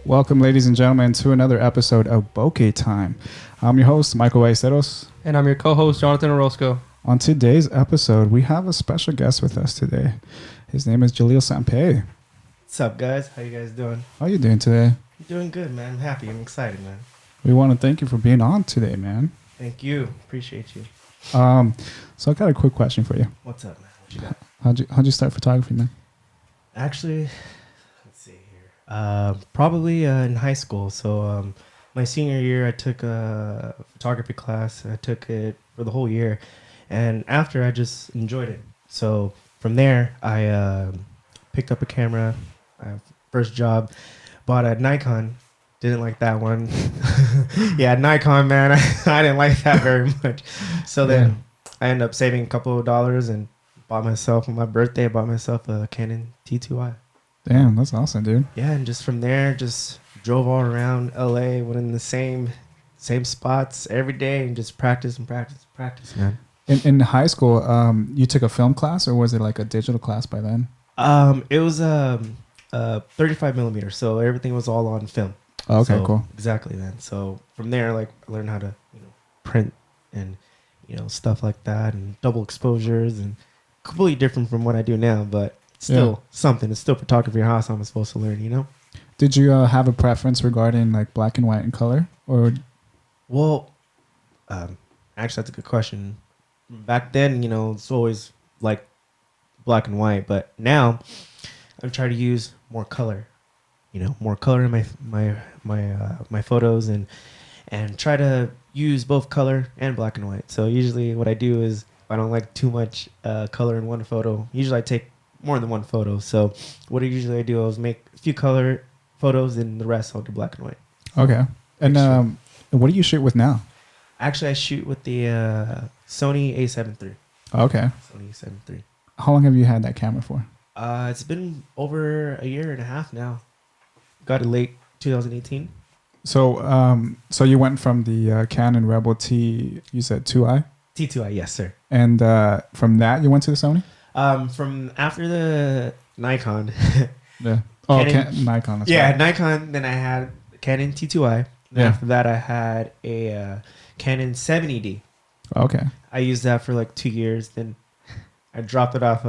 Welcome, ladies and gentlemen, to another episode of Bokeh Time. I'm your host, Michael Ballesteros. And I'm your co-host, Jonathan Orozco. On today's episode, we have a special guest with us today. His name is Jaleel Sampay. What's up, guys? How you guys doing? How are you doing today? I'm doing good, man. I'm happy. I'm excited, man. We want to thank you for being on today, man. Thank you. Appreciate you. So I got a quick question for you. What's up, man? What you got? How'd you start photography, man? Actually, let's see here. Probably in high school. So my senior year, I took a photography class. I took it for the whole year. And after, I just enjoyed it. So from there, I picked up a camera. First job, bought a Nikon. Didn't like that one. Yeah, Nikon, man. I didn't like that very much. So then I ended up saving a couple of dollars and bought myself, on my birthday, a Canon T2i. Damn, that's awesome, dude. Yeah, and just from there, just drove all around LA, went in the same spots every day and just practice, man. In high school, you took a film class, or was it like a digital class by then? It was 35 millimeter, so everything was all on film. Oh, okay, So, cool. Exactly, man. So from there, like, I learned how to, print and, stuff like that, and double exposures, and completely different from what I do now, but still something. It's still photography. How I'm supposed to learn. Did you have a preference regarding like black and white and color, or? Well, actually, that's a good question. Back then, it's always like black and white, but now I'm trying to use more color. More color in my photos, and try to use both color and black and white. So usually what I do is, if I don't like too much color in one photo, usually I take more than one photo. So what I usually do is make a few color photos, and the rest I'll do black and white. Okay. And what do you shoot with now? Actually, I shoot with the Sony A7 III. Okay. Sony A7 III. How long have you had that camera for? It's been over a year and a half now. Got it late 2018. So you went from the Canon Rebel T, you said 2i? T2i, yes, sir. And from that, you went to the Sony? From after the Nikon. Yeah. Oh, Canon, Nikon. That's yeah, right. Nikon. Then I had Canon T2i. Yeah. After that, I had a Canon 70D. Okay. I used that for like 2 years. Then I dropped it off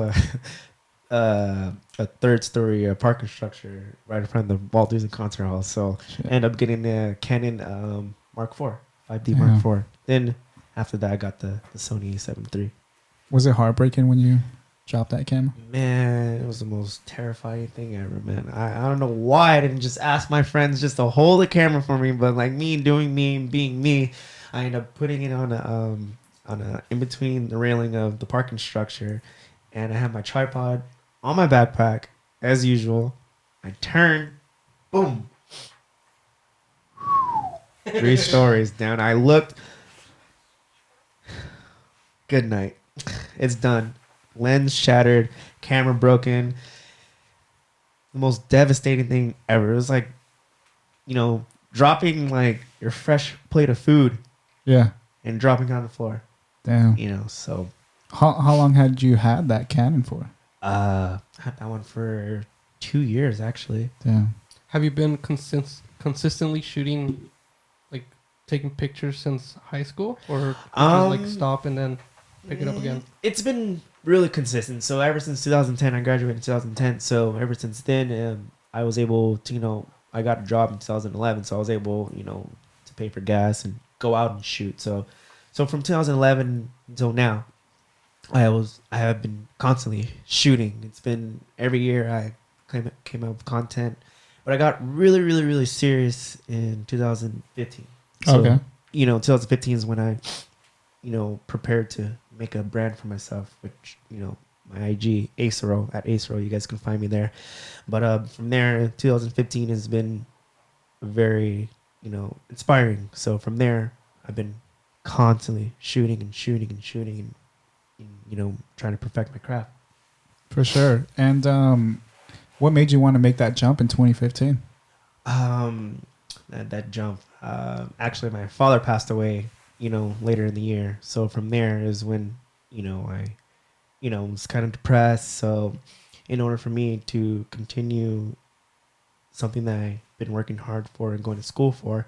a third-story parking structure right in front of the Walt Disney Concert Hall. So Shit. I ended up getting the Canon Mark IV, 5D Yeah. Mark IV. Then after that, I got the Sony A7 III. Was it heartbreaking when you dropped that camera? Man, it was the most terrifying thing ever, man. I don't know why I didn't just ask my friends just to hold the camera for me, but like me doing me and being me, I ended up putting it on a in between the railing of the parking structure, and I had my tripod on my backpack as usual. I turned, boom, 3 stories down. I looked. Good night. It's done. Lens shattered, camera broken. The most devastating thing ever. It was like, dropping like your fresh plate of food Yeah. and dropping it on the floor. Damn. So How long had you had that Canon for? I had that one for 2 years actually. Damn. Have you been consistently shooting, like taking pictures since high school, or did you like stop and then pick it up again? It's been really consistent. So ever since 2010, I graduated in 2010. So ever since then, I was able to, I got a job in 2011. So I was able, to pay for gas and go out and shoot. So from 2011 until now, I have been constantly shooting. It's been every year I came out with content, but I got really, really, really serious in 2015. So, Okay. 2015 is when I, prepared to make a brand for myself, which, my IG, Acero, at Acero, you guys can find me there. But from there, 2015 has been very, inspiring. So from there, I've been constantly shooting and trying to perfect my craft. For sure. And what made you want to make that jump in 2015? That jump. Actually, my father passed away, later in the year. So from there is when, I, was kind of depressed. So in order for me to continue something that I've been working hard for and going to school for,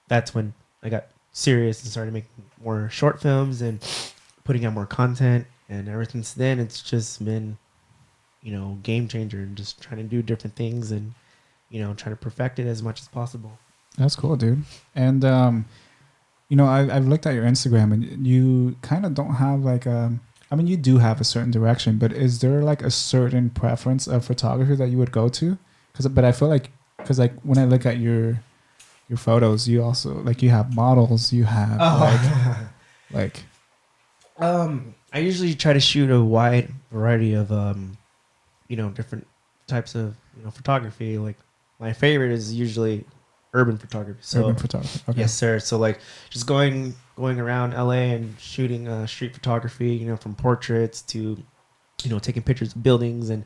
that's when I got serious and started making more short films and putting out more content. And ever since then, it's just been, game changer and just trying to do different things and, trying to perfect it as much as possible. That's cool, dude. And I've looked at your Instagram, and you kind of don't have like a. I mean, you do have a certain direction, but is there like a certain preference of photography that you would go to? But I feel like, because like when I look at your photos, you also like you have models, you have like. I usually try to shoot a wide variety of different types of photography. Like my favorite is usually urban photography. So, urban photography. Okay. Yes, sir. So like just going around LA and shooting street photography, from portraits to taking pictures of buildings and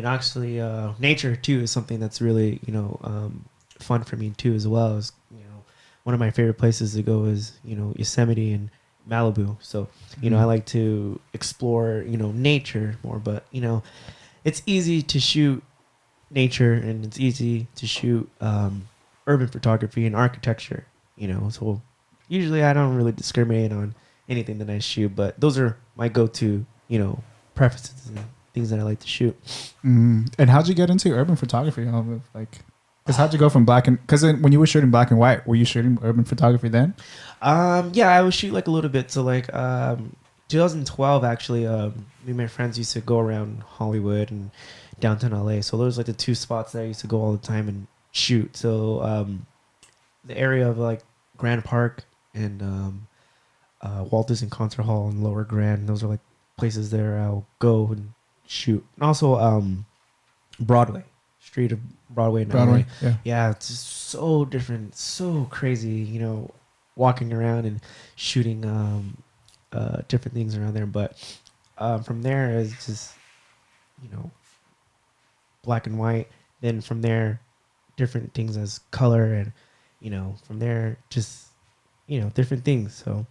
actually nature too is something that's really fun for me too, as well. As one of my favorite places to go is Yosemite and Malibu. So I like to explore nature more, but it's easy to shoot nature and it's easy to shoot urban photography and architecture, so usually I don't really discriminate on anything that I shoot, but those are my go-to preferences and things that I like to shoot. And how'd you get into urban photography? Because how'd you go from because when you were shooting black and white, were you shooting urban photography then? Yeah, I would shoot like a little bit. So like 2012 actually, me and my friends used to go around Hollywood and downtown LA. So those like the two spots that I used to go all the time and shoot. So the area of like Grand Park and Walt Disney Concert Hall and Lower Grand, those are like places there I'll go and shoot. And also Broadway, street of Broadway in LA. Yeah, it's just so different, so crazy, walking around and shooting different things around there. But from there it's just black and white. Then from there, different things as color, and from there just different things. So.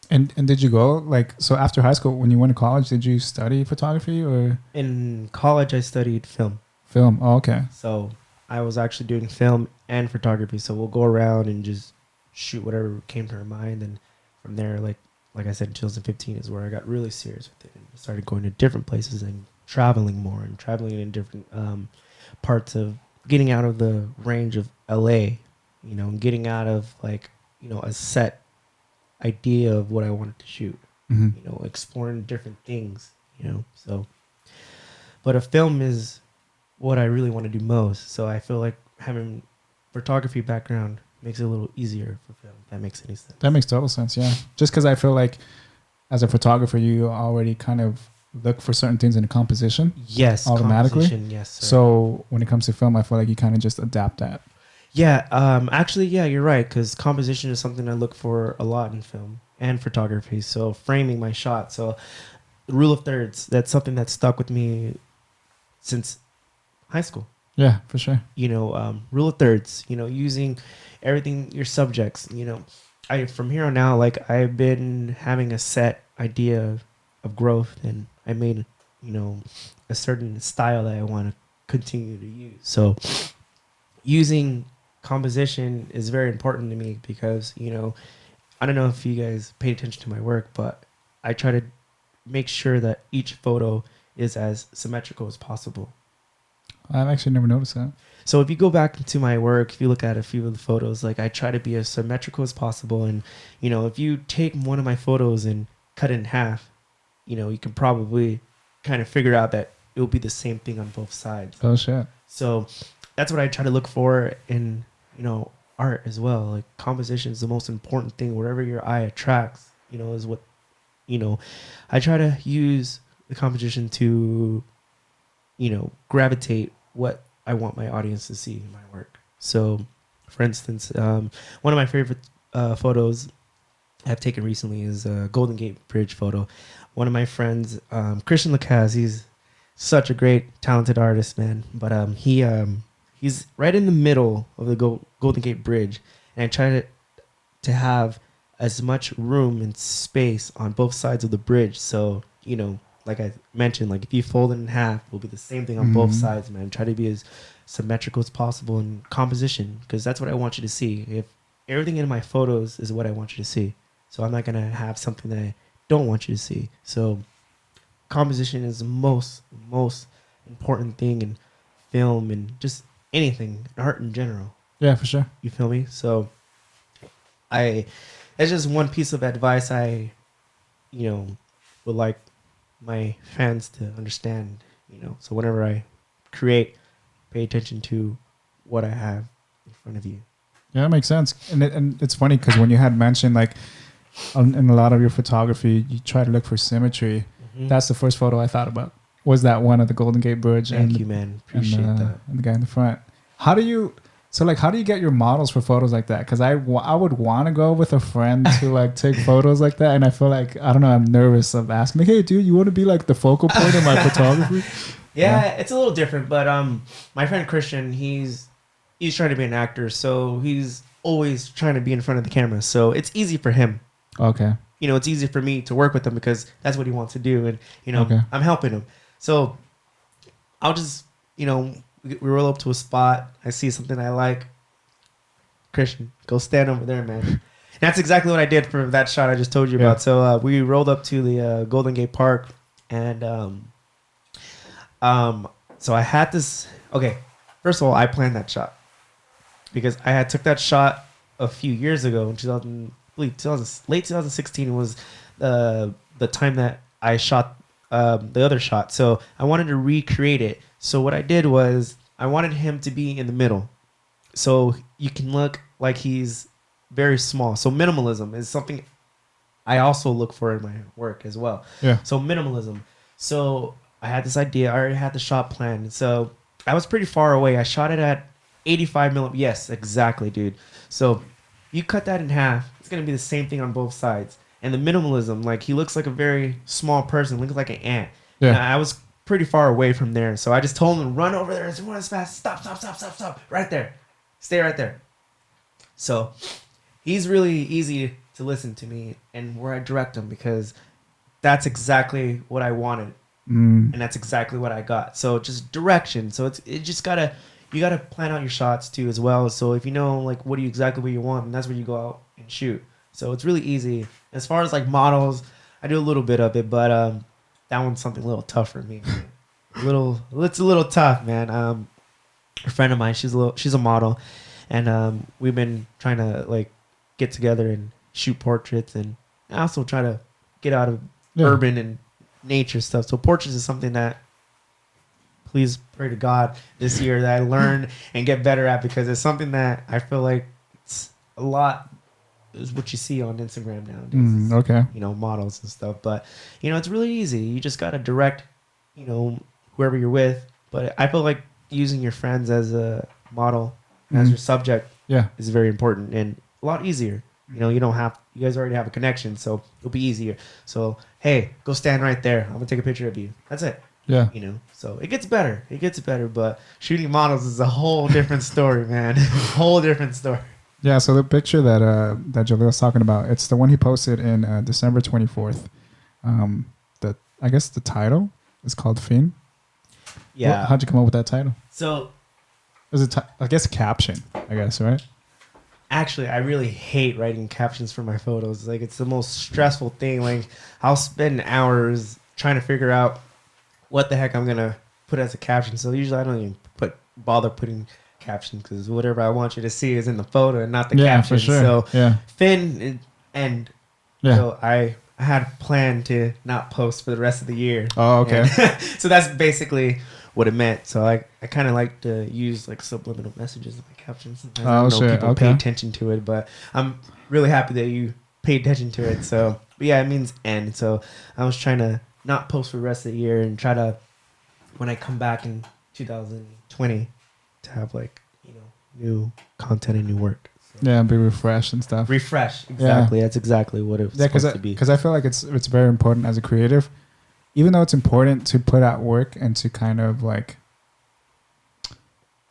And did you go so after high school, when you went to college, did you study photography or? In college, I studied film. Film. Oh, okay. So I was actually doing film and photography. So we'll go around and just shoot whatever came to our mind, and from there, like I said, in 2015 is where I got really serious with it and started going to different places and traveling more and traveling in different parts of getting out of the range of LA, and getting out of a set idea of what I wanted to shoot, exploring different things, so. But a film is what I really want to do most. So I feel like having photography background makes it a little easier for film, if that makes any sense. That makes total sense, yeah. Just because I feel like as a photographer, you already kind of look for certain things in the composition. Yes, automatically. Yes, sir. So when it comes to film, I feel like you kind of just adapt that. Yeah, actually, yeah, you're right, because composition is something I look for a lot in film and photography. So framing my shot. So rule of thirds, that's something that stuck with me since high school. Yeah, for sure. Rule of thirds, using everything, your subjects, from here on out, I've been having a set idea of growth, and I made, a certain style that I want to continue to use. So using composition is very important to me because, I don't know if you guys pay attention to my work, but I try to make sure that each photo is as symmetrical as possible. I've actually never noticed that. So if you go back into my work, if you look at a few of the photos, I try to be as symmetrical as possible. And, if you take one of my photos and cut it in half, you can probably kind of figure out that it will be the same thing on both sides. Oh, shit. So that's what I try to look for in, art as well. Composition is the most important thing. Wherever your eye attracts, is what, I try to use the composition to, gravitate what I want my audience to see in my work. So, for instance, one of my favorite photos I've taken recently is a Golden Gate Bridge photo. One of my friends, Christian Lacaze, he's such a great, talented artist, man. But he's right in the middle of the Golden Gate Bridge, and I try to have as much room and space on both sides of the bridge. So, like I mentioned, if you fold it in half, it will be the same thing on both sides, man. Try to be as symmetrical as possible in composition, because that's what I want you to see. If everything in my photos is what I want you to see, so I'm not gonna have something that I don't want you to see. So composition is the most important thing in film and just anything, art in general. Yeah, for sure. You feel me? So that's just one piece of advice I, would like my fans to understand, So whenever I create, pay attention to what I have in front of you. Yeah, that makes sense. And it's funny because when you had mentioned like in a lot of your photography, you try to look for symmetry. Mm-hmm. That's the first photo I thought about. Was that one of the Golden Gate Bridge? Thank you, man. Appreciate that. And the guy in the front. How do you get your models for photos like that? Because I would want to go with a friend to like take photos like that, and I feel like, I don't know, I'm nervous of asking, like, hey, dude, you want to be like the focal point of my photography? Yeah, it's a little different, but my friend Christian, he's trying to be an actor, so he's always trying to be in front of the camera, so it's easy for him. Okay. It's easy for me to work with him because that's what he wants to do, and Okay. I'm helping him. So I'll just we roll up to a spot. I see something I like. Christian, go stand over there, man. And that's exactly what I did for that shot I just told you about. So we rolled up to the Golden Gate Park, and so I had this. Okay, first of all, I planned that shot because I had took that shot a few years ago in late 2016 was the time that I shot the other shot. So I wanted to recreate it. So what I did was I wanted him to be in the middle, so you can look like he's very small. So minimalism is something I also look for in my work as well. Yeah. So minimalism. So I had this idea. I already had the shot planned. So I was pretty far away. I shot it at 85 millimeters. Yes, exactly, dude. So you cut that in half. It's going to be the same thing on both sides. And the minimalism, like he looks like a very small person, looks like an ant. Yeah. And I was pretty far away from there. So I just told him to run over there and run as fast. Stop. Right there. Stay right there. So he's really easy to listen to me and where I direct him because that's exactly what I wanted. And that's exactly what I got. So just direction. So you gotta plan out your shots too as well. So if you know like what you want, and that's where you go out and shoot. So it's really easy. As far as like models, I do a little bit of it, but that one's something a little tough for me. It's a little tough, man. A friend of mine, she's a model, and we've been trying to like get together and shoot portraits, and I also try to get out of urban and nature stuff. So portraits is something that, please pray to God this year that I learn and get better at, because it's something that I feel like it's a lot is what you see on Instagram nowadays. Okay. Models and stuff. But, it's really easy. You just got to direct, whoever you're with. But I feel like using your friends as a model, as your subject is very important and a lot easier. You guys already have a connection, so it'll be easier. So, hey, go stand right there. I'm going to take a picture of you. That's it. Yeah. So it gets better. But shooting models is a whole different story, man. Whole different story. Yeah, so the picture that Jaleel was talking about, it's the one he posted in December 24th. I guess the title is called Fiend. Yeah. How'd you come up with that title? So, Is it I guess caption, I guess, right? actually, I really hate writing captions for my photos. Like, it's the most stressful thing. Like, I'll spend hours trying to figure out what the heck I'm going to put as a caption. So usually I don't even bother putting captions, because whatever I want you to see is in the photo and not the caption. For sure. So Finn and Yeah. so I had planned to not post for the rest of the year. Oh, okay. And so that's basically what it meant. So I kind of like to use like subliminal messages in my captions. Sometimes I don't know people pay attention to it, but I'm really happy that you paid attention to it. So, but yeah, it means end. So I was trying to not post for the rest of the year and try to, when I come back in 2020, to have like, new content and new work. So. Yeah, be refreshed and stuff. Refresh, exactly. Yeah. That's exactly what it's supposed to be. Because I feel like it's very important as a creative, even though it's important to put out work and to kind of like, I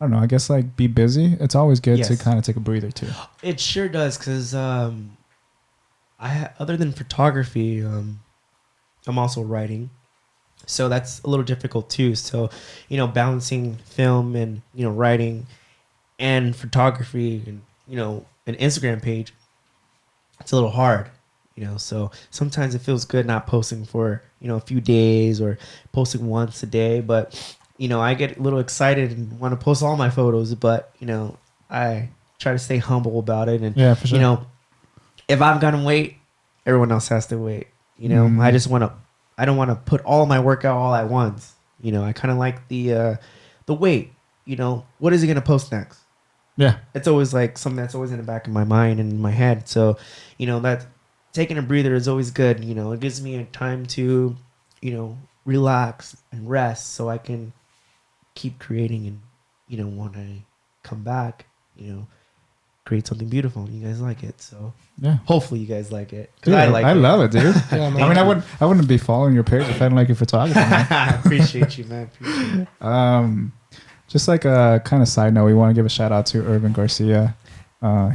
don't know, I guess like be busy. It's always good to kind of take a breather too. It sure does, because other than photography, I'm also writing. So that's a little difficult too. So, balancing film and, writing and photography and, an Instagram page, it's a little hard, so sometimes it feels good not posting for, a few days or posting once a day. But, I get a little excited and want to post all my photos, but, I try to stay humble about it. And, Yeah, for sure. If I've got to wait, everyone else has to wait. I don't want to put all my work out all at once. I kind of like the wait. What is he gonna post next? Yeah. It's always like something that's always in the back of my mind and in my head. So, that taking a breather is always good. It gives me a time to, relax and rest, so I can keep creating and, when I come back, create something beautiful and you guys like it. So Yeah. hopefully you guys like it. Dude, I like I it. love it, dude. Yeah, man. I mean, I wouldn't be following your page if I didn't like your photography. Man. I appreciate you, man. Appreciate it. Just like a kind of side note, we want to give a shout out to Irvin Garcia.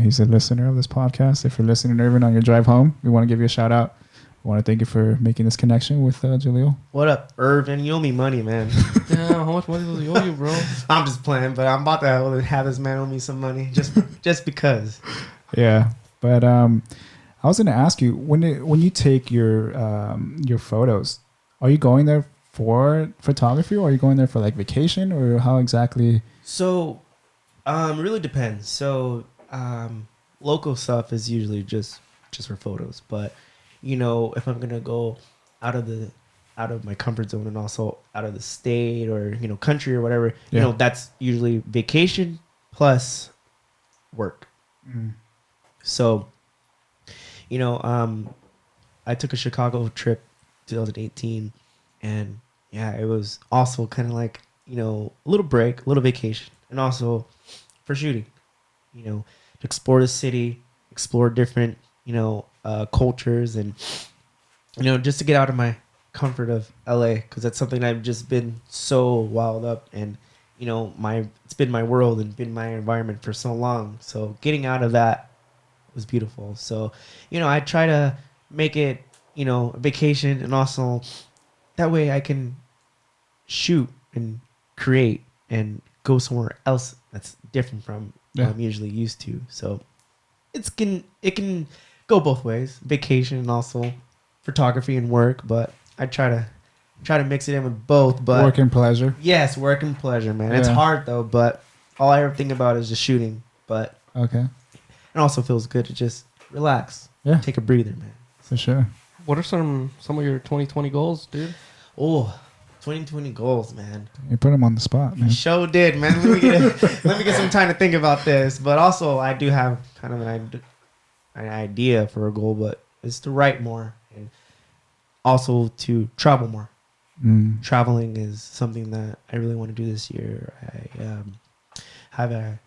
He's a listener of this podcast. If you're listening, Irvin, on your drive home, we want to give you a shout out. I want to thank you for making this connection with Jaleel. What up, Irvin? You owe me money, man. Yeah, how much money does he owe you, bro? I'm just playing, but I'm about to have this man owe me some money just because. Yeah, but I was going to ask you, when you take your photos, are you going there for photography, or are you going there for like vacation, or how exactly? So, it really depends. So, local stuff is usually just for photos, but if I'm gonna go out of my comfort zone and also out of the state or country or whatever, that's usually vacation plus work. Mm. So, I took a Chicago trip 2018, and yeah, it was also kind of like, a little break, a little vacation, and also for shooting, to explore the city, explore different, cultures, and, just to get out of my comfort of LA, because that's something I've just been so wild up, and, it's been my world and been my environment for so long. So getting out of that was beautiful. So, I try to make it, a vacation, and also that way I can shoot and create and go somewhere else that's different from what I'm usually used to. So it can go both ways, vacation and also photography and work. But I try to mix it in with both. But Work and pleasure. Yes, work and pleasure, man. Yeah. It's hard though, but all I ever think about is just shooting. But Okay. it also feels good to just relax. Yeah. Take a breather, man. For sure. What are some of your 2020 goals, dude? Oh, 2020 goals, man. You put him on the spot, man. Show did, man. Let me get some time to think about this. But also, I do have kind of an idea for a goal, but it's to write more and also to travel more. Mm. Traveling is something that I really want to do this year. I have an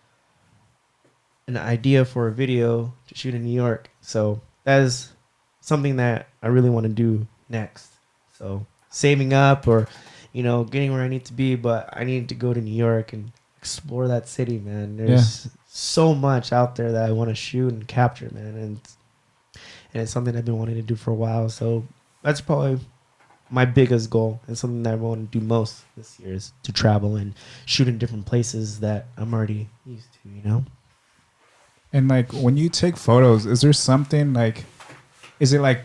idea for a video to shoot in New York, so that is something that I really want to do next. So saving up or getting where I need to be, but I need to go to New York and explore that city, man. There's so much out there that I want to shoot and capture, man, and it's something I've been wanting to do for a while. So that's probably my biggest goal, and something that I want to do most this year is to travel and shoot in different places that I'm already used to, And like when you take photos, is there something like, is it like,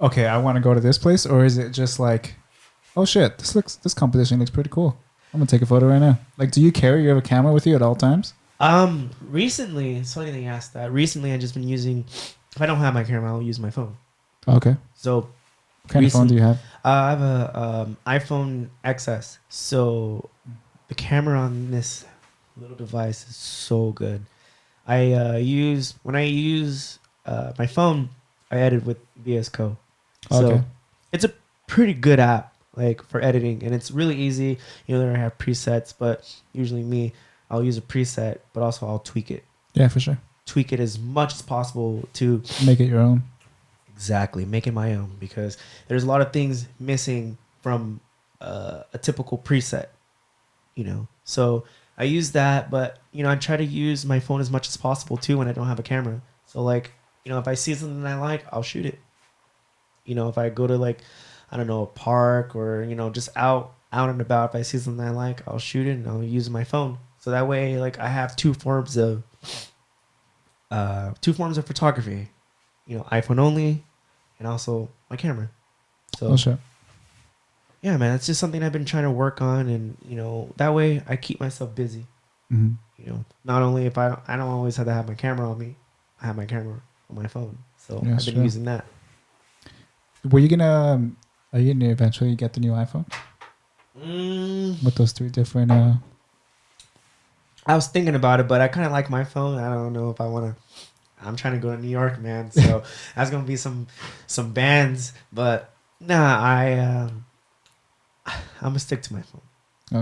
okay, I want to go to this place, or is it just like, oh shit, this composition looks pretty cool, I'm gonna take a photo right now? Like, do you have a camera with you at all times? Recently, it's funny that you asked that. Recently, I've just been using, if I don't have my camera, I'll use my phone. Okay. So What kind of phone do you have? I have a iPhone XS. So the camera on this little device is so good. When I use my phone, I edit with VS Code. So Okay. it's a pretty good app, like for editing, and it's really easy. There I have presets, but usually I'll use a preset, but also I'll tweak it. Yeah, for sure. Tweak it as much as possible to Make it your own. exactly make it my own, because there's a lot of things missing from a typical preset. So I use that, but I try to use my phone as much as possible too when I don't have a camera. So like, if I see something I like, I'll shoot it. If I go to like I don't know, a park or, just out and about. If I see something I like, I'll shoot it and I'll use my phone. So that way, like, I have two forms of photography, iPhone only and also my camera. Oh, So sure. yeah, man, it's just something I've been trying to work on. And, that way I keep myself busy. Hmm. Not only if I don't always have to have my camera on me, I have my camera on my phone. So Yeah, I've been sure. using that. Were you gonna? Are you gonna eventually get the new iPhone Mm, with those three different? I was thinking about it, but I kind of like my phone. I don't know if I want to. I'm trying to go to New York, man. So that's gonna be some bands, but nah, I'm gonna stick to my phone.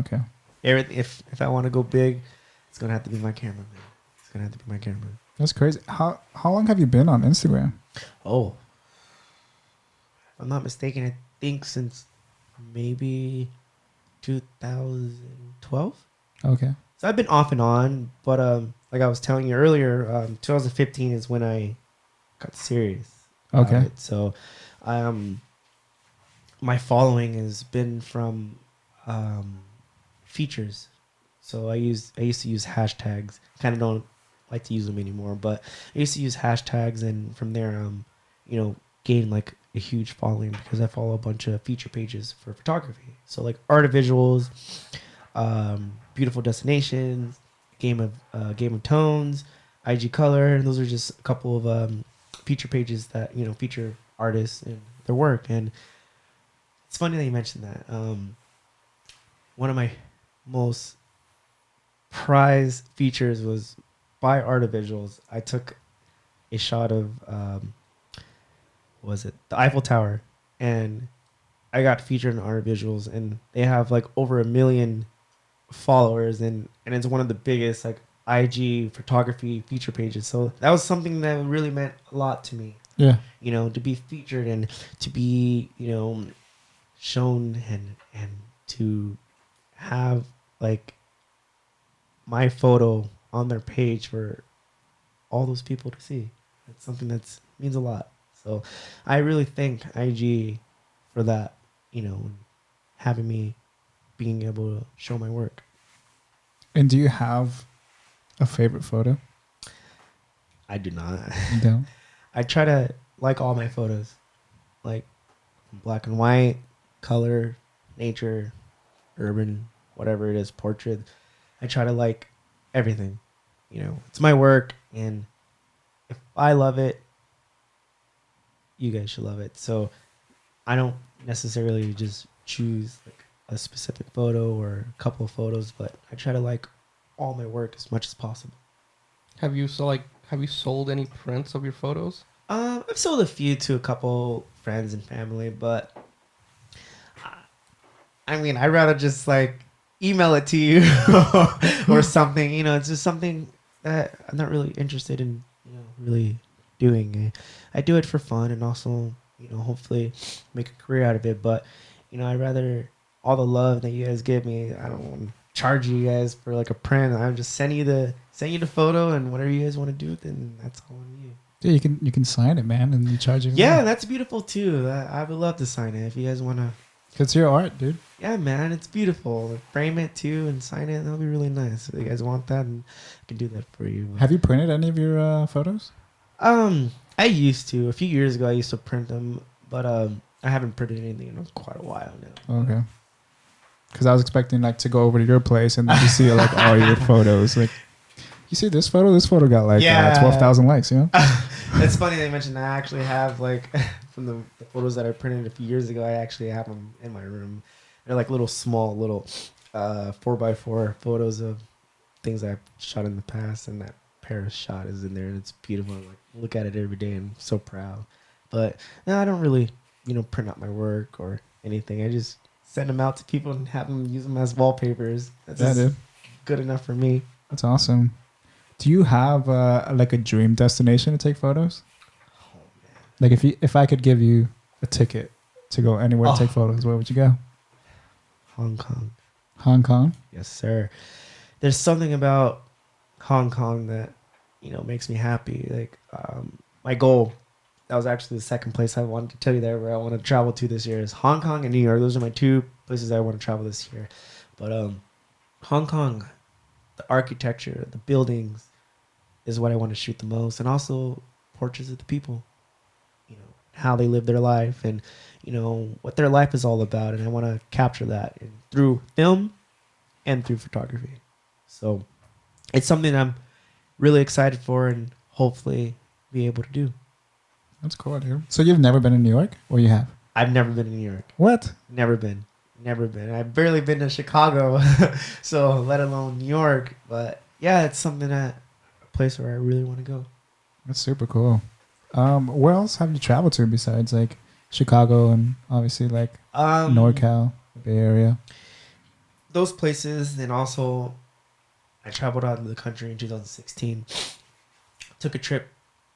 Okay. If I want to go big, it's gonna have to be my camera, man. It's gonna have to be my camera. That's crazy. How long have you been on Instagram? Oh, if I'm not mistaken, I think since maybe 2012. Okay. So I've been off and on, but like I was telling you earlier, 2015 is when I got serious about Okay. it. So, um, my following has been from um, features. So I used to use hashtags. Kind of don't like to use them anymore, but I used to use hashtags, and from there, gained like a huge following because I follow a bunch of feature pages for photography. So like art of visuals, beautiful destinations, game of tones, IG color, and those are just a couple of feature pages that feature artists and their work. And it's funny that you mentioned that. One of my most prized features was by Art of Visuals. I took a shot of what was it, the Eiffel Tower, and I got featured in Art of Visuals, and they have like over 1 million followers, and it's one of the biggest like IG photography feature pages. So that was something that really meant a lot to me. Yeah. To be featured and to be shown and to have like my photo on their page for all those people to see. It's something that means a lot. So I really thank IG for that, having me being able to show my work. And do you have a favorite photo? I do not. You don't? I try to like all my photos, like black and white, color, nature, urban, whatever it is, portrait. I try to like everything. It's my work, and if I love it, you guys should love it. So I don't necessarily just choose like a specific photo or a couple of photos, but I try to like all my work as much as possible. Have you sold any prints of your photos? I've sold a few to a couple friends and family, but I mean, I'd rather just like email it to you or something. It's just something that I'm not really interested in, really doing. I do it for fun and also, hopefully make a career out of it. But, I'd rather all the love that you guys give me. I don't want to charge you guys for like a print. I'm just send you the photo, and whatever you guys want to do, then that's all on you. Yeah, you can sign it, man, and you charge it. Yeah, that's beautiful too. I would love to sign it if you guys want to. It's your art, dude. Yeah, man, it's beautiful. Frame it too and sign it. That'll be really nice. If you guys want that, and I can do that for you. Have you printed any of your photos? I used to. A few years ago, I used to print them, but I haven't printed anything in quite a while now. Okay. Because I was expecting like to go over to your place and to see like all your photos. Like, you see this photo? This photo got like 12,000 likes. It's funny they mentioned that. I actually have like from the photos that I printed a few years ago. I actually have them in my room. They're like little 4x4 photos of things I've shot in the past, and that Paris shot is in there, and it's beautiful. I like look at it every day, and I'm so proud. But no, I don't really print out my work or anything. I just send them out to people and have them use them as wallpapers. That's good enough for me. That's awesome. Do you have like a dream destination to take photos? Oh man! Like if I could give you a ticket to go anywhere to take photos, where would you go? Hong Kong. Hong Kong? Yes, sir. There's something about Hong Kong that makes me happy. Like my goal that was actually the second place I wanted to tell you there where I want to travel to this year is Hong Kong and New York. Those are my two places I want to travel this year. But Hong Kong, the architecture, the buildings is what I want to shoot the most, and also portraits of the people, you know, how they live their life and, you know, what their life is all about. And I want to capture that through film and through photography. So it's something I'm really excited for and hopefully be able to do. That's cool, dude. So you've never been in New York, or you have? I've never been to New York. What? Never been. I've barely been to Chicago, so let alone New York. But yeah, it's something a place where I really want to go. That's super cool. Where else have you traveled to besides like Chicago and obviously like NorCal, the Bay Area? Those places, and also I traveled out of the country in 2016. Took a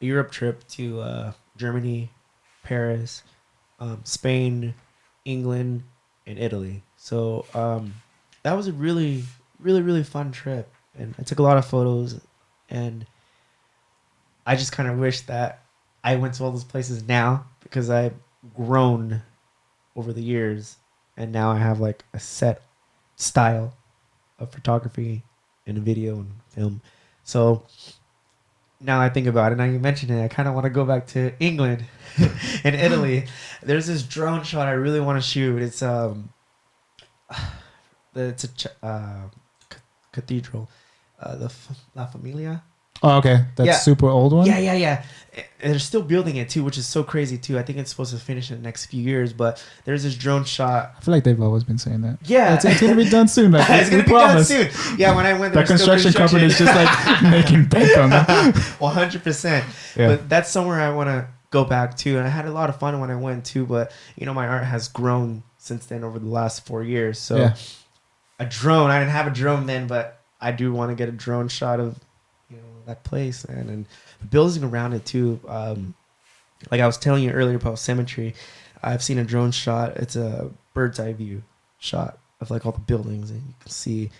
Europe trip to Germany, Paris, Spain, England, and Italy. So that was a really, really, really fun trip. And I took a lot of photos. And I just kind of wish that I went to all those places now because I've grown over the years. And now I have like a set style of photography and video and film. So now I think about it, now you mention it, I kind of want to go back to England and Italy. There's this drone shot I really want to shoot. It's cathedral, the La Familia. Oh, okay. That's Yeah. super old one? Yeah. And they're still building it too, which is so crazy too. I think it's supposed to finish in the next few years, but there's this drone shot. I feel like they've always been saying that. Yeah. It's going to be done soon. Like, It's going to be done soon. Yeah, when I went there, the construction company is just like making bank on that. 100%. Yeah. But that's somewhere I want to go back to. And I had a lot of fun when I went too, but you know, my art has grown since then over the last 4 years. So Yeah. a drone, I didn't have a drone then, but I do want to get a drone shot of, you know, that place, man. And the buildings around it too. Like I was telling you earlier about symmetry, I've seen a drone shot. It's a bird's eye view shot of like all the buildings, and you can see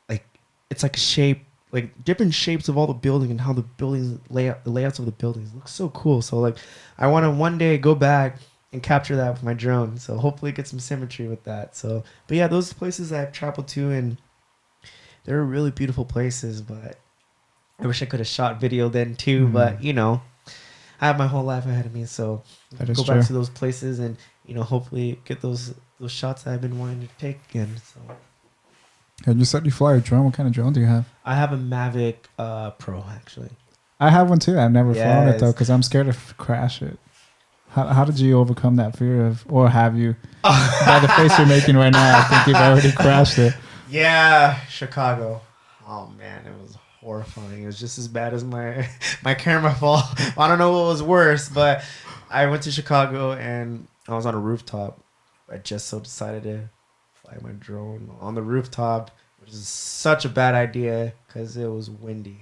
like it's like a shape, like different shapes of all the building and how the buildings layout, the layouts of the buildings look so cool. So like I want to one day go back and capture that with my drone. So hopefully get some symmetry with that. So, but yeah, those places I've traveled to, and they're really beautiful places, but I wish I could have shot video then too. But you know, I have my whole life ahead of me, so go back to those places and, you know, hopefully get those shots that I've been wanting to take again. So. And you said you fly a drone. What kind of drone do you have? I have a Mavic Pro, actually. I have one too. I've never flown it though because I'm scared to crash it. How did you overcome that fear of, or have you? By the face you're making right now, I think you've already crashed it. Yeah, Chicago. Oh man, it was horrifying. It was just as bad as my camera fall. I don't know what was worse, but I went to Chicago and I was on a rooftop. I just so decided to fly my drone on the rooftop, which is such a bad idea because it was windy.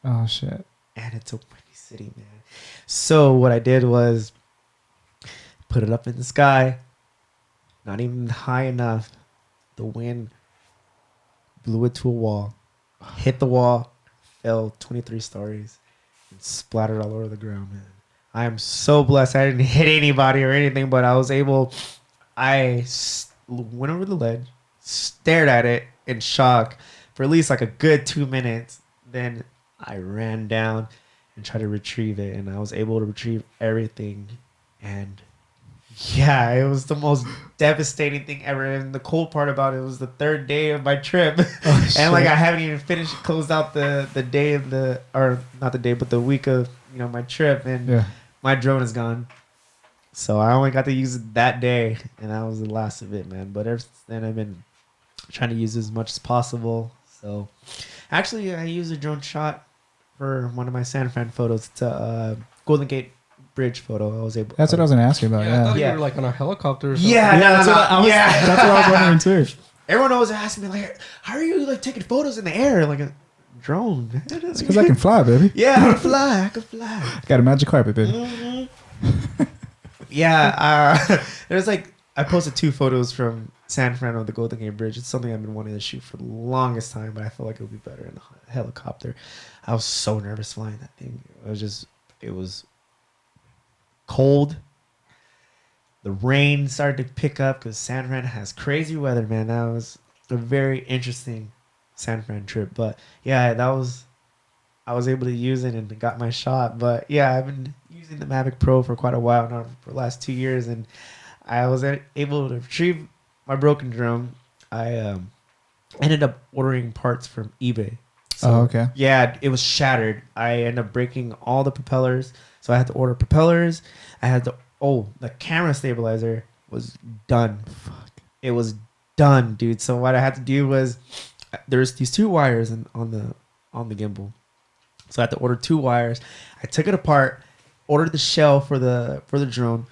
Oh shit! And it's a windy city, man. So what I did was put it up in the sky, not even high enough. The wind blew it to a wall, hit the wall, fell 23 stories, and splattered all over the ground, man. I am so blessed. I didn't hit anybody or anything, but I was able. I went over the ledge, stared at it in shock for at least like a good 2 minutes. Then I ran down and tried to retrieve it, and I was able to retrieve everything. And yeah, it was the most devastating thing ever. And the cool part about it was the third day of my trip. And like I haven't even closed out the day of or not the day, but the week of, you know, my trip. And my drone is gone. So I only got to use it that day, and that was the last of it, man. But ever since then, I've been trying to use it as much as possible. So actually, I used a drone shot for one of my San Fran photos. It's a Golden Gate Bridge photo. I was able. That's what I was gonna ask you about. I thought you were like on a helicopter. Or something. That's what I was wondering too. Everyone always asks me like, "How are you like taking photos in the air like a drone?" It's because I can fly, baby. Yeah, I can fly. Got a magic carpet, baby. Mm-hmm. Yeah, there's like I posted 2 photos from San Fran on the Golden Gate Bridge. It's something I've been wanting to shoot for the longest time, but I feel like it would be better in a helicopter. I was so nervous flying that thing. It was cold. The rain started to pick up because San Fran has crazy weather, man. That was a very interesting San Fran trip. But yeah, I was able to use it and got my shot. But yeah, I've been using the Mavic Pro for quite a while now, for the last 2 years, and I was able to retrieve my broken drone. I ended up ordering parts from eBay. So, okay. yeah, it was shattered. I ended up breaking all the propellers. So I had to order propellers. I had to, the camera stabilizer was done. Fuck. It was done, dude. So what I had to do was, there's these 2 wires on the gimbal. So I had to order 2 wires. I took it apart, ordered the shell for the drone,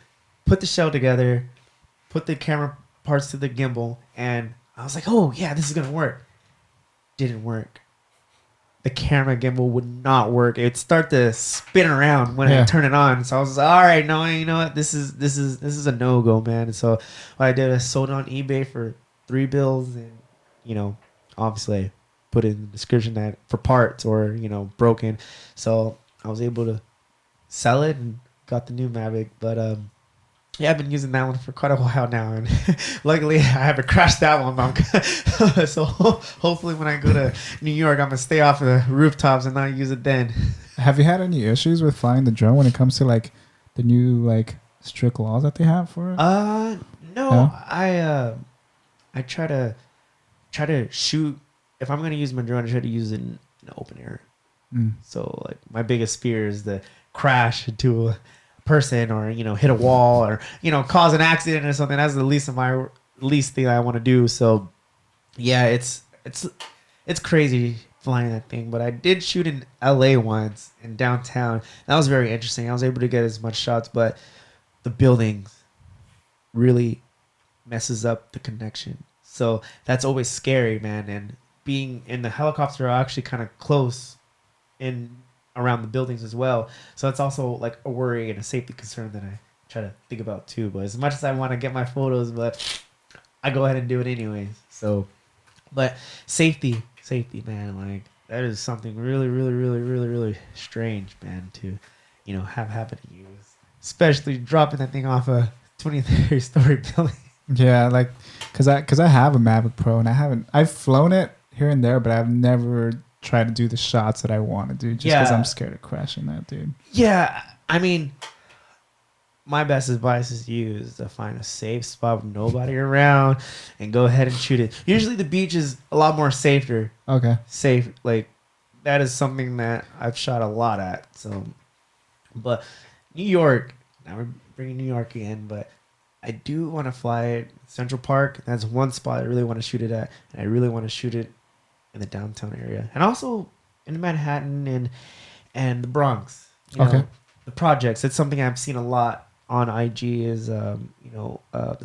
put the shell together, put the camera parts to the gimbal, and I was like, oh yeah, this is gonna work. Didn't work. The camera gimbal would not work. It'd start to spin around when I turn it on. So I was like, all right, no, you know what? This is a no-go, man. And so what I did, I sold on eBay for $3, and obviously put in the description that for parts or broken. So I was able to sell it and got the new Mavic. But yeah, I've been using that one for quite a while now, and luckily I haven't crashed that one. So hopefully when I go to New York, I'm gonna stay off of the rooftops and not use it then. Have you had any issues with flying the drone when it comes to like the new like strict laws that they have for it? No. I try to shoot. If I'm gonna use my drone, I try to use it in open air. So like my biggest fear is the crash into a person or hit a wall or cause an accident or something. That's the least thing I want to do. So yeah, it's crazy flying that thing. But I did shoot in LA once in downtown. That was very interesting. I was able to get as much shots, but the buildings really messes up the connection. So that's always scary, man. And being in the helicopter are actually kind of close in around the buildings as well. So it's also like a worry and a safety concern that I try to think about too. But as much as I want to get my photos, but I go ahead and do it anyways. So, but safety, man, like that is something really, really, really, really, really strange, man, to, have happen to you. Especially dropping that thing off a 23 story building. Yeah, like, cause I have a Mavic Pro and I've flown it here and there, but I've never try to do the shots that I want to do just because I'm scared of crashing that, dude. Yeah, I mean, my best advice is to find a safe spot with nobody around and go ahead and shoot it. Usually the beach is a lot more safer. Okay. Safe, like that is something that I've shot a lot at. So, but New York, now we're bringing New York in, but I do want to fly it Central Park. That's one spot I really want to shoot it at, and I really want to shoot it in the downtown area, and also in Manhattan and the Bronx. The projects. It's something I've seen a lot on IG is the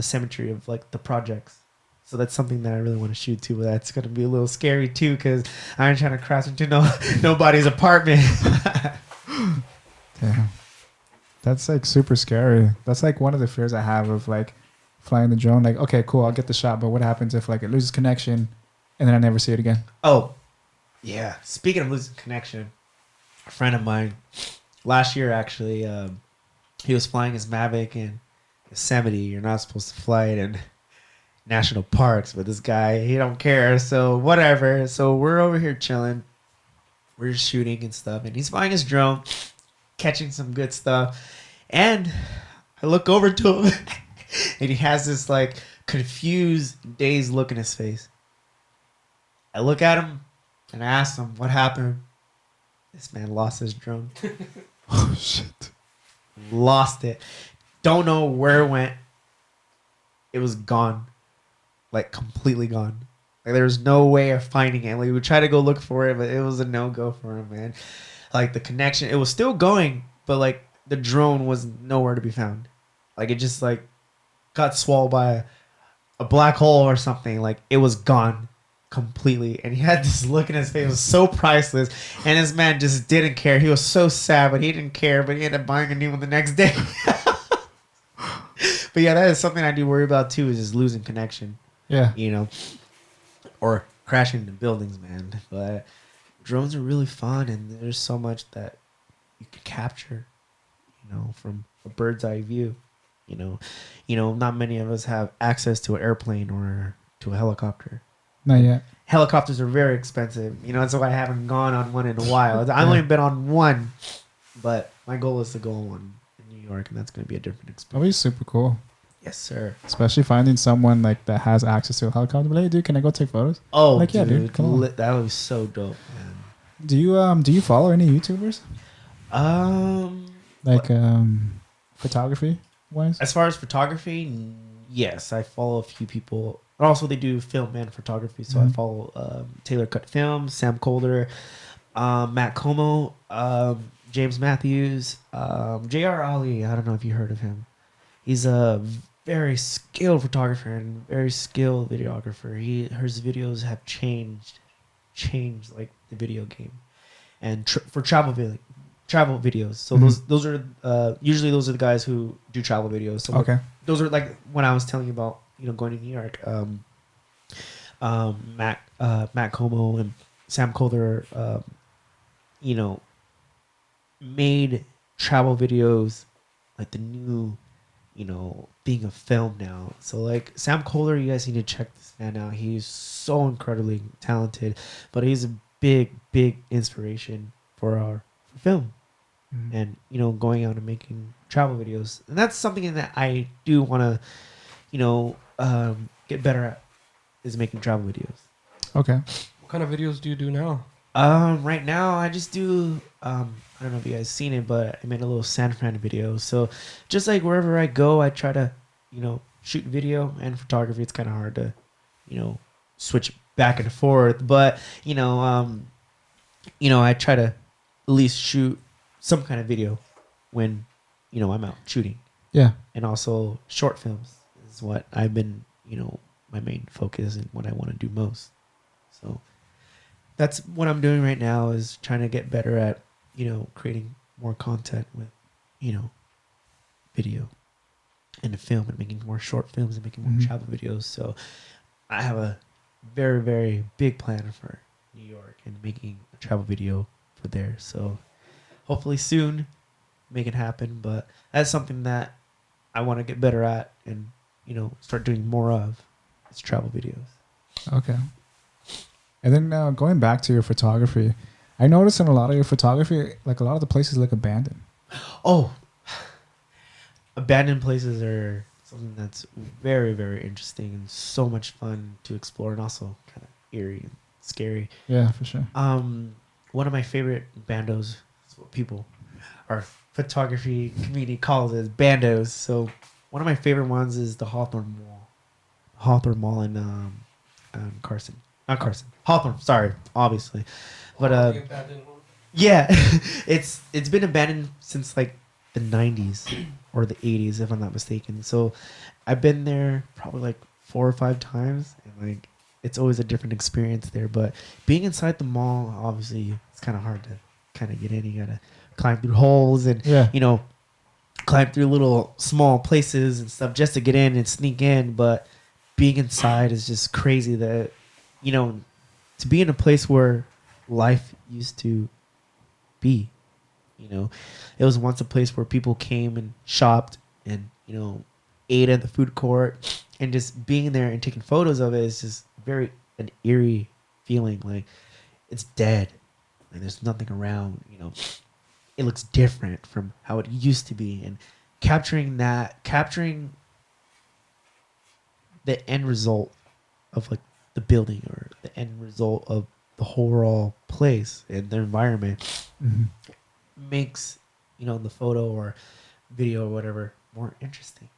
symmetry of like the projects. So that's something that I really want to shoot too. But that's gonna be a little scary too because I ain't trying to crash into nobody's apartment. Damn, that's like super scary. That's like one of the fears I have of like flying the drone. Like, okay, cool, I'll get the shot, but what happens if like it loses connection? And then I never see it again. Oh, yeah. Speaking of losing connection, a friend of mine, last year actually, he was flying his Mavic in Yosemite. You're not supposed to fly it in national parks, but this guy, he don't care. So whatever. So we're over here chilling. We're just shooting and stuff. And he's flying his drone, catching some good stuff. And I look over to him, and he has this like confused, dazed look in his face. I look at him and I ask him what happened. This man lost his drone. Oh shit! Lost it. Don't know where it went. It was gone, like completely gone. Like there was no way of finding it. Like we tried to go look for it, but it was a no go for him, man. Like the connection, it was still going, but like the drone was nowhere to be found. Like it just like got swallowed by a black hole or something. Like it was gone. Completely, and he had this look in his face. It was so priceless, and this man just didn't care. He was so sad, but he didn't care. But he ended up buying a new one the next day. But yeah, that is something I do worry about too. Is just losing connection. Yeah, or crashing into buildings, man. But drones are really fun, and there's so much that you can capture. from a bird's eye view. Not many of us have access to an airplane or to a helicopter. Not yet. Helicopters are very expensive. That's why I haven't gone on one in a while. I've Yeah. only been on one, but my goal is to go on one in New York, and that's going to be a different That'd experience. be super cool. Yes, sir. Especially finding someone like that has access to a helicopter. Like, hey, dude, can I go take photos? Oh, Like, yeah, dude, come on. that was so dope, man. Do you follow any YouTubers? Like photography wise? As far as photography, yes, I follow a few people. And also, they do film and photography, so I follow Taylor Cut Films, Sam Calder, Matt Como, James Matthews, J.R. Ali. I don't know if you heard of him. He's a very skilled photographer and very skilled videographer. His videos have changed like the video game, and for travel videos. So those are usually those are the guys who do travel videos. So Okay. those are like when I was telling you about going to New York. Matt Como and Sam Calder, made travel videos like the new, being a film now. So like Sam Calder, you guys need to check this man out. He's so incredibly talented, but he's a big inspiration for our film. And going out and making travel videos, and that's something that I do want to get better at, is making travel videos. Okay. What kind of videos do you do now? Right now I just do I don't know if you guys seen it, but I made a little San Fran video. So just like wherever I go, I try to shoot video and photography. It's kind of hard to switch back and forth, but I try to at least shoot some kind of video when I'm out shooting. Yeah. And also short films is what I've been my main focus and what I want to do most. So that's what I'm doing right now, is trying to get better at creating more content with video and film, and making more short films and making more travel videos. So I have a very, very big plan for New York and making a travel video for there. So hopefully soon make it happen, but that's something that I want to get better at and start doing more of. It's travel videos. Okay. And then going back to your photography, I noticed in a lot of your photography, like a lot of the places look abandoned. Oh, abandoned places are something that's very, very interesting and so much fun to explore, and also kind of eerie and scary. Yeah, for sure. One of my favorite bandos, is what people, our photography community calls it, is bandos. So one of my favorite ones is the Hawthorne Mall in Carson. Not Carson. Hawthorne, sorry, obviously. But The abandoned one? yeah, it's been abandoned since like the 90s or the 80s, if I'm not mistaken. So I've been there probably like 4 or 5 times, and like it's always a different experience there. But being inside the mall, obviously, it's kind of hard to kind of get in. You gotta climb through holes and climb through little small places and stuff just to get in and sneak in. But being inside is just crazy. That to be in a place where life used to be. It was once a place where people came and shopped and ate at the food court, and just being there and taking photos of it is just very an eerie feeling. Like it's dead, like there's nothing around. It looks different from how it used to be, and capturing the end result of like the building, or the end result of the whole overall place and the environment makes the photo or video or whatever more interesting,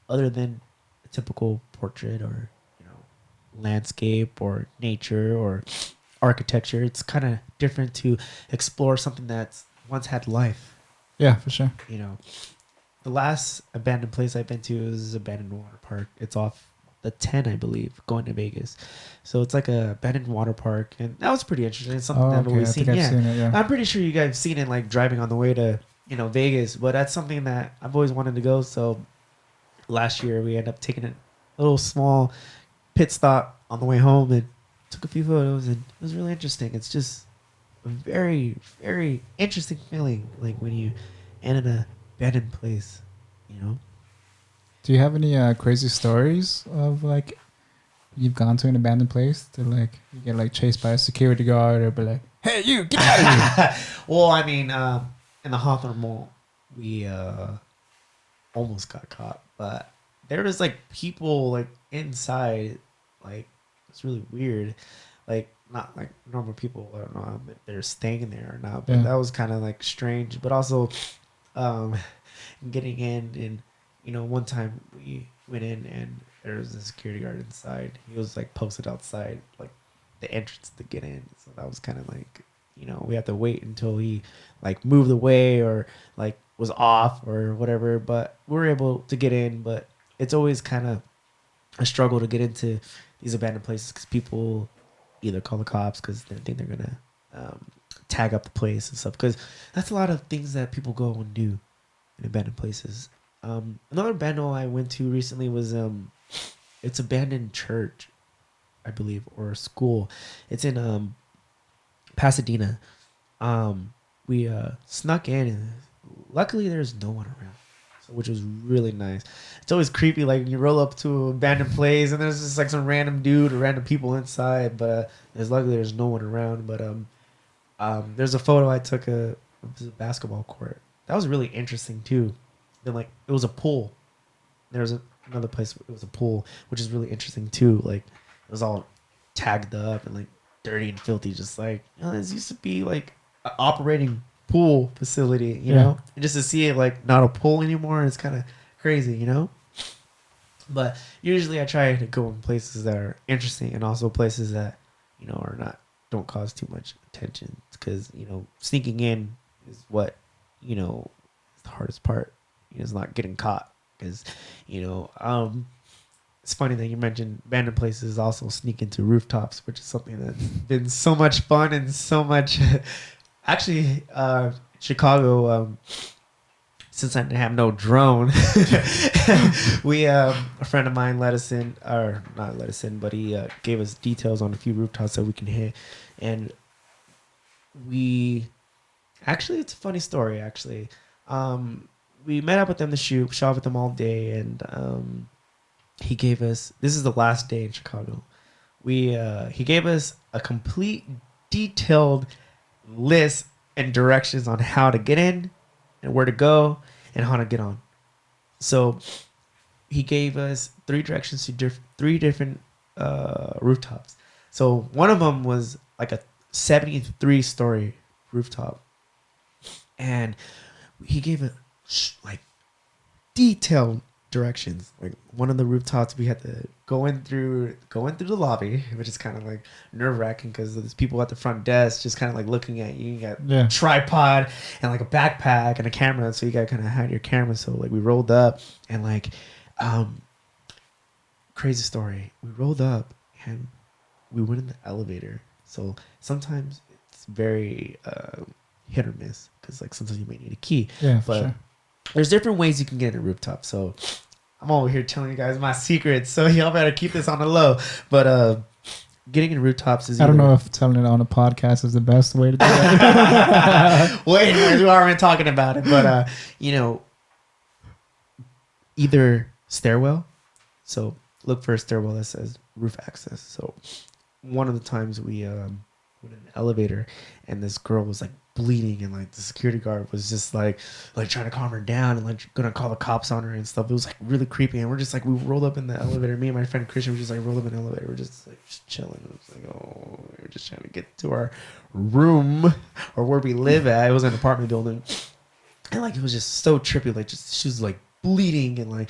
other than a typical portrait or landscape or nature or architecture. It's kind of different to explore something that's once had life. Yeah, for sure. The last abandoned place I've been to is abandoned water park. It's off the 10, I believe, going to Vegas. So it's like a abandoned water park, and that was pretty interesting. It's something that I've always seen. I've seen it, yeah. I'm pretty sure you guys have seen it like driving on the way to Vegas, but that's something that I've always wanted to go. So last year we ended up taking a little small pit stop on the way home and took a few photos, and it was really interesting. It's just a very, very interesting feeling, like when you and in a abandoned place, you know. Do you have any crazy stories of like you've gone to an abandoned place to like you get like chased by a security guard or be like, "Hey, you get out of here!" Well, I mean, in the Hawthorne Mall, we almost got caught, but there was like people like inside, like it's really weird, like not like normal people. I don't know if they're staying there or not, but Yeah. that was kind of like strange. But also, um, getting in and one time we went in and there was a security guard inside. He was like posted outside like the entrance to get in, so that was kind of like we had to wait until he like moved away or like was off or whatever, but we were able to get in. But it's always kind of a struggle to get into these abandoned places because people either call the cops because they think they're gonna tag up the place and stuff, because that's a lot of things that people go and do in abandoned places. Another abandoned I went to recently was it's abandoned church, I believe, or a school. It's in Pasadena. We snuck in, and luckily there's no one around, so, which was really nice. It's always creepy, like when you roll up to an abandoned place and there's just like some random dude or random people inside, but there's no one around. But there's a photo I took it was a basketball court. That was really interesting too. Then like it was a pool. There was another place. It was a pool, which is really interesting too. Like it was all tagged up and like dirty and filthy, just like this used to be like an operating pool facility, you know. And just to see it like not a pool anymore, it's kind of crazy, you know. But usually I try to go in places that are interesting and also places that are not don't cause too much attention, because sneaking in is what is the hardest part. Is not getting caught, because it's funny that you mentioned abandoned places also sneak into rooftops, which is something that's been so much fun and so much actually Chicago, since I have no drone, we a friend of mine let us in, or not let us in, but he gave us details on a few rooftops that we can hit. And we actually, it's a funny story actually. We met up with them to shoot, shot with them all day, and he gave us, this is the last day in Chicago. He gave us a complete detailed list and directions on how to get in and where to go and how to get on. So he gave us 3 directions to 3 different rooftops. So one of them was like a 73-story rooftop, and he gave it like detailed directions. Like one of the rooftops, we had to go in through the lobby, which is kind of like nerve-wracking because there's people at the front desk just kind of like looking at you. You got tripod and like a backpack and a camera, so you got to kind of hide your camera. So like we rolled up and like crazy story. We rolled up and we went in the elevator. So sometimes it's very hit or miss, because like sometimes you might need a key. Yeah, but sure. There's different ways you can get in a rooftop. So I'm over here telling you guys my secrets, so y'all better keep this on the low. But getting in rooftops is I don't know if telling it on a podcast is the best way to do that. well, anyways, we already talking about it. But either stairwell. So look for a stairwell that says roof access. So one of the times we went in an elevator, and this girl was like bleeding, and like the security guard was just like trying to calm her down and like gonna call the cops on her and stuff. It was like really creepy, and we're just like, we rolled up in the elevator. Me and my friend Christian, we just like rolled up in the elevator. We're just like just chilling. It was like, oh, we were just trying to get to our room or where we live at. It was an apartment building, and like it was just so trippy. Like just she was like bleeding, and like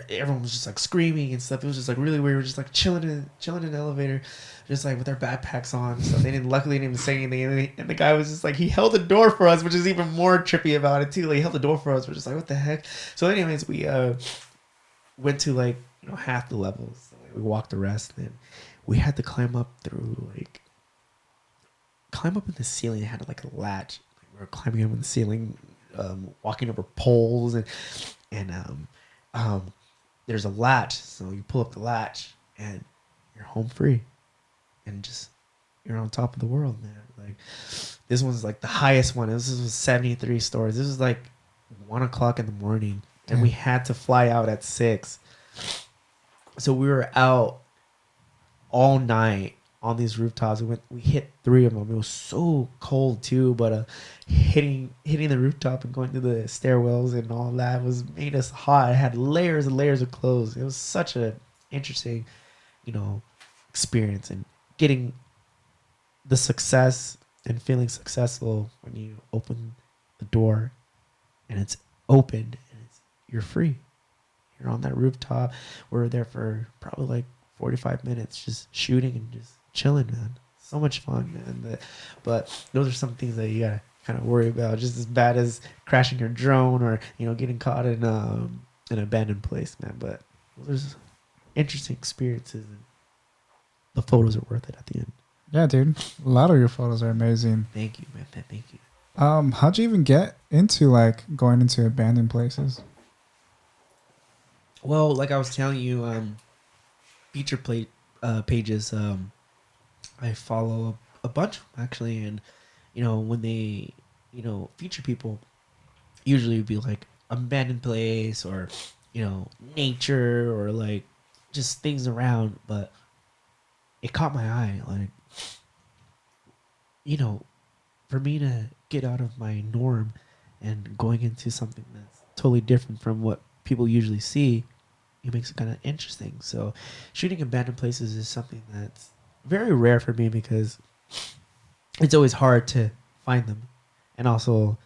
everyone was just like screaming and stuff. It was just like really weird. We were just like chilling in the elevator, just like with our backpacks on. So luckily didn't even say anything. And the guy was just like, he held the door for us, which is even more trippy about it too. Like he held the door for us. We're just like, what the heck? So anyways, we went to like half the levels. So, like, we walked the rest, and then we had to climb up in the ceiling. It had like a latch. Like, we were climbing up in the ceiling, walking over poles, and there's a latch. So you pull up the latch, and you're home free, and just you're on top of the world, man. Like this one's like the highest one. This was 73 stories. This was like 1 o'clock in the morning, and Damn. we had to fly out at 6. So we were out all night on these rooftops. We hit 3 of them. It was so cold too, but hitting the rooftop and going through the stairwells and all that was made us hot. It had layers and layers of clothes. It was such a interesting, experience, and getting the success and feeling successful when you open the door and it's open and you're free. You're on that rooftop. We're there for probably like 45 minutes just shooting and just chilling, man. So much fun, man. But those are some things that you gotta kind of worry about, just as bad as crashing your drone or getting caught in an abandoned place, man. But those are interesting experiences, and the photos are worth it at the end. Yeah, dude. A lot of your photos are amazing. Thank you, man. Thank you. How'd you even get into like going into abandoned places? Well, like I was telling you, feature pages. I follow a bunch actually, and when they feature people, usually it'd be like abandoned place or nature or like just things around. But it caught my eye, like for me to get out of my norm and going into something that's totally different from what people usually see, it makes it kind of interesting. So shooting abandoned places is something that's very rare for me because it's always hard to find them, and also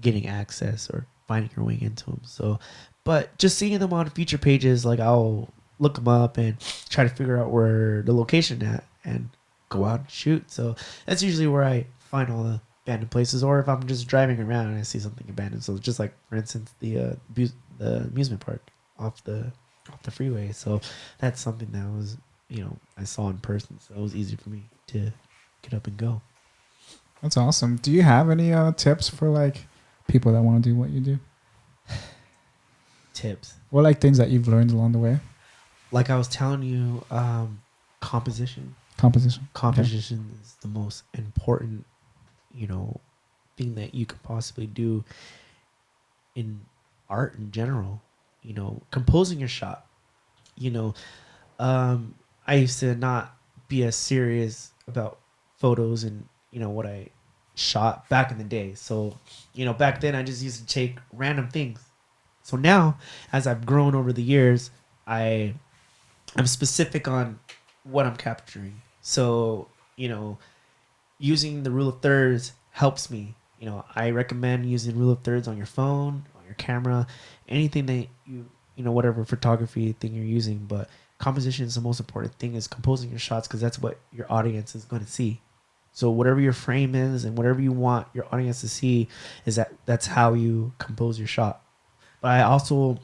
getting access or finding your way into them. So, but just seeing them on feature pages, like I'll look them up and try to figure out where the location at and go out and shoot. So that's usually where I find all the abandoned places, or if I'm just driving around and I see something abandoned. So just like, for instance, the amusement park off the freeway. So that's something that was I saw in person, so it was easy for me to get up and go. That's awesome. Do you have any tips for like people that want to do what you do? Tips, Or like things that you've learned along the way? like I was telling you, composition Composition. is the most important thing that you could possibly do in art in general. Composing your shot. I used to not be as serious about photos and what I shot back in the day. So back then I just used to take random things. So now, as I've grown over the years, I'm specific on what I'm capturing. So using the rule of thirds helps me. I recommend using rule of thirds on your phone, on your camera, anything that whatever photography thing you're using. But composition is the most important thing, is composing your shots, because that's what your audience is going to see. So whatever your frame is and whatever you want your audience to see, that's how you compose your shot. But I also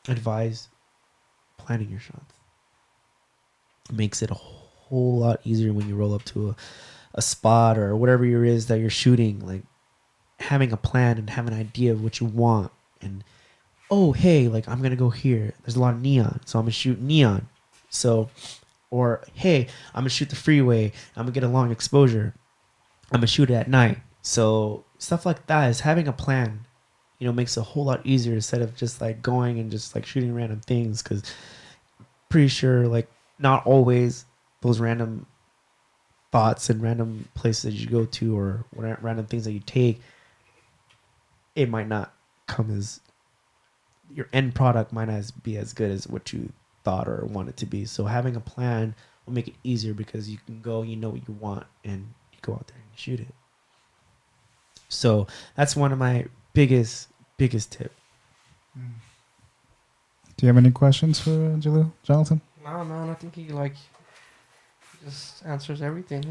advise planning your shots. It makes it a whole lot easier when you roll up to a spot or whatever it is that you're shooting. Like having a plan and having an idea of what you want, and oh hey, like I'm gonna go here. There's a lot of neon, so I'm gonna shoot neon. So, or hey, I'm gonna shoot the freeway. I'm gonna get a long exposure. I'm gonna shoot it at night. So stuff like that is having a plan. Makes it a whole lot easier instead of just like going and just like shooting random things. Because pretty sure like not always those random thoughts and random places that you go to or random things that you take, it might not come as your end product might not be as good as what you thought or want it to be. So having a plan will make it easier because you can go, what you want, and you go out there and shoot it. So that's one of my biggest tip. Do you have any questions for Jaleel, Jonathan? No, man. I think he just answers everything.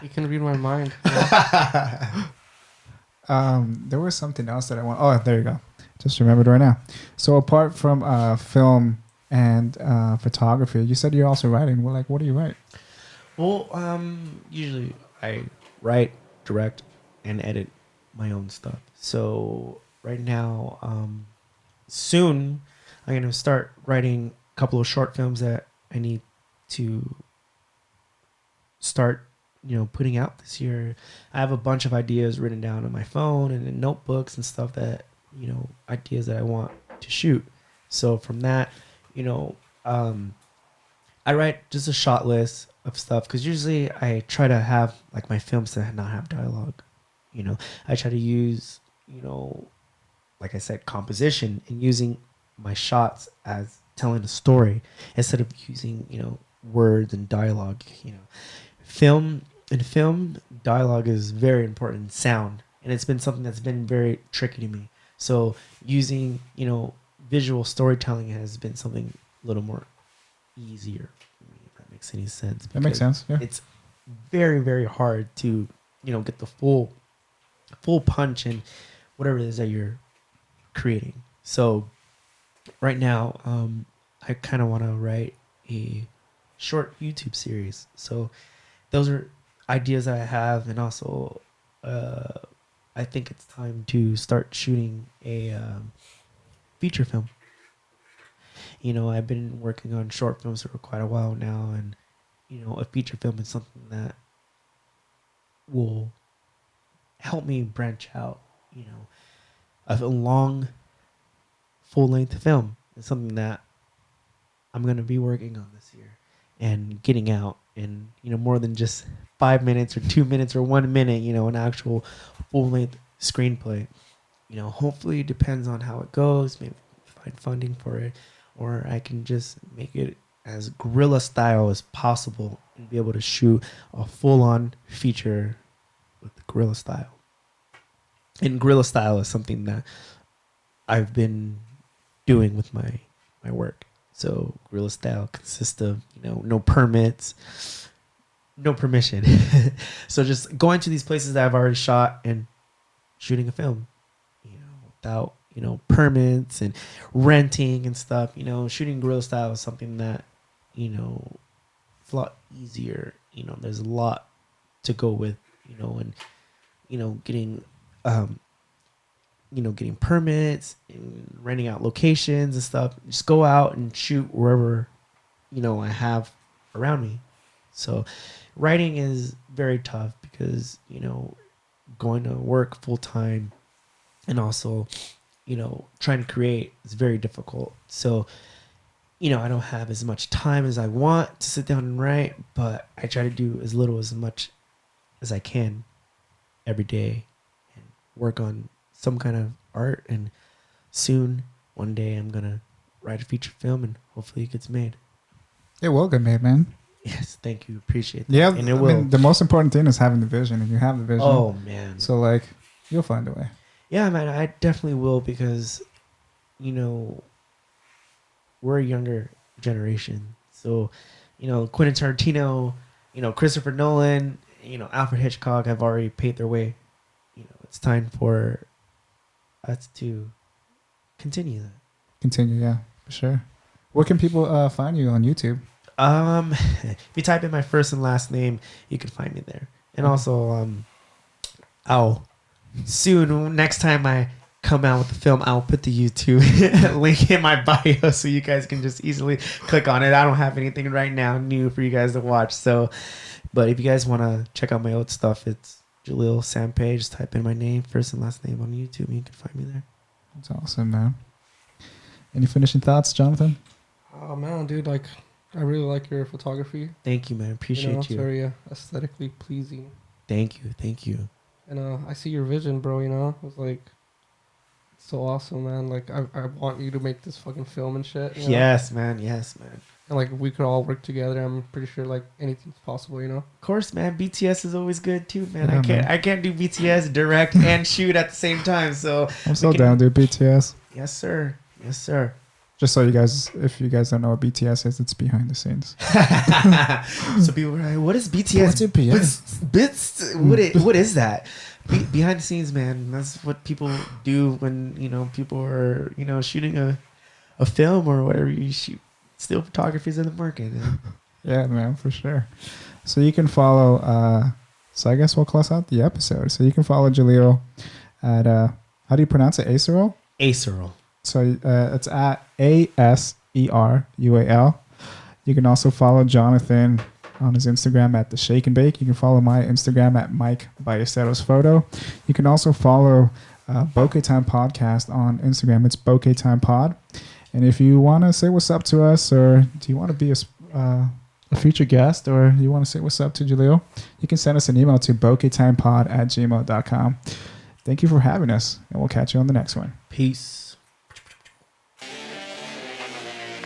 He can read my mind. There was something else that I want. Oh, there you go. Just remembered right now. So apart from film and photography, you said you're also writing. Well, like, what do you write? Well, usually I write, direct, and edit my own stuff. So right now, soon I'm gonna start writing a couple of short films that I need to start putting out this year. I have a bunch of ideas written down on my phone and in notebooks and stuff that, ideas that I want to shoot. So from that, you know, I write just a shot list of stuff because usually I try to have like my films to not have dialogue. I try to use, like I said, composition and using my shots as telling a story instead of using, words and dialogue. Film dialogue is very important. Sound, and it's been something that's been very tricky to me. So using, visual storytelling has been something a little more easier for me, if that makes any sense. That makes sense. Yeah. It's very, very hard to, get the full punch in whatever it is that you're creating. So right now, I kind of want to write a short YouTube series. So those are ideas that I have, and also I think it's time to start shooting a feature film. I've been working on short films for quite a while now, and a feature film is something that will help me branch out. A long, full-length film is something that I'm going to be working on this year and getting out, and more than just 5 minutes or 2 minutes or 1 minute, an actual full-length screenplay. Hopefully it depends on how it goes, maybe find funding for it, or I can just make it as guerrilla style as possible and be able to shoot a full-on feature with guerrilla style. And guerrilla style is something that I've been doing with my work. So guerrilla style consists of, no permits, no permission. So just going to these places that I've already shot and shooting a film, without, permits and renting and stuff. Shooting guerrilla style is something that, it's a lot easier. There's a lot to go with, and, getting, getting permits and renting out locations and stuff. Just go out and shoot wherever, I have around me. So writing is very tough because, going to work full time and also, trying to create is very difficult. So, I don't have as much time as I want to sit down and write, but I try to do as little as much as I can every day and work on some kind of art. And soon, one day, I'm going to write a feature film and hopefully it gets made. It will get made, man. Yes, thank you. Appreciate that. Yeah, and it will. The most important thing is having the vision, and you have the vision. Oh, man. So, you'll find a way. Yeah, man, I definitely will because, we're a younger generation. So, Quentin Tarantino, Christopher Nolan, Alfred Hitchcock have already paved their way. It's time for us to continue that. Continue, yeah, for sure. Where can people find you on YouTube? If you type in my first and last name, you can find me there. And also, soon, next time I come out with the film, I'll put the YouTube link in my bio so you guys can just easily click on it. I don't have anything right now new for you guys to watch. So, but if you guys want to check out my old stuff, it's Jaleel Sampay. Just type in my name, first and last name on YouTube, and you can find me there. That's awesome, man. Any finishing thoughts, Jonathan? Oh man, dude, I really like your photography. Thank you, man. Appreciate you. It's very aesthetically pleasing. Thank you. And I see your vision, bro. It's like so awesome, man. I want you to make this fucking film and shit. Yes, man. And we could all work together. I'm pretty sure anything's possible. Of course, man. BTS is always good too, man. Yeah, I can't do BTS direct and shoot at the same time. So I'm so down, dude. BTS. Yes, sir. Just so if you guys don't know what BTS is, it's behind the scenes. So people were like, what is BTS? What's BTS? What is that? Behind the scenes, man. That's what people do when, people are, shooting a film or whatever you shoot. Still photography is in the market. Man. Yeah, man, for sure. So you can follow, so I guess we'll close out the episode. So you can follow Jaleel at, how do you pronounce it? Acerol? Acerol. So it's at ASERUAL. You can also follow Jonathan on his Instagram at The Shake and Bake. You can follow my Instagram at Mike Ballesteros Photo. You can also follow Bokeh Time Podcast on Instagram. It's Bokeh Time Pod. And if you want to say what's up to us, or do you want to be a featured guest, or you want to say what's up to Jaleel, you can send us an email to bokehtimepod@gmail.com. Thank you for having us, and we'll catch you on the next one. Peace.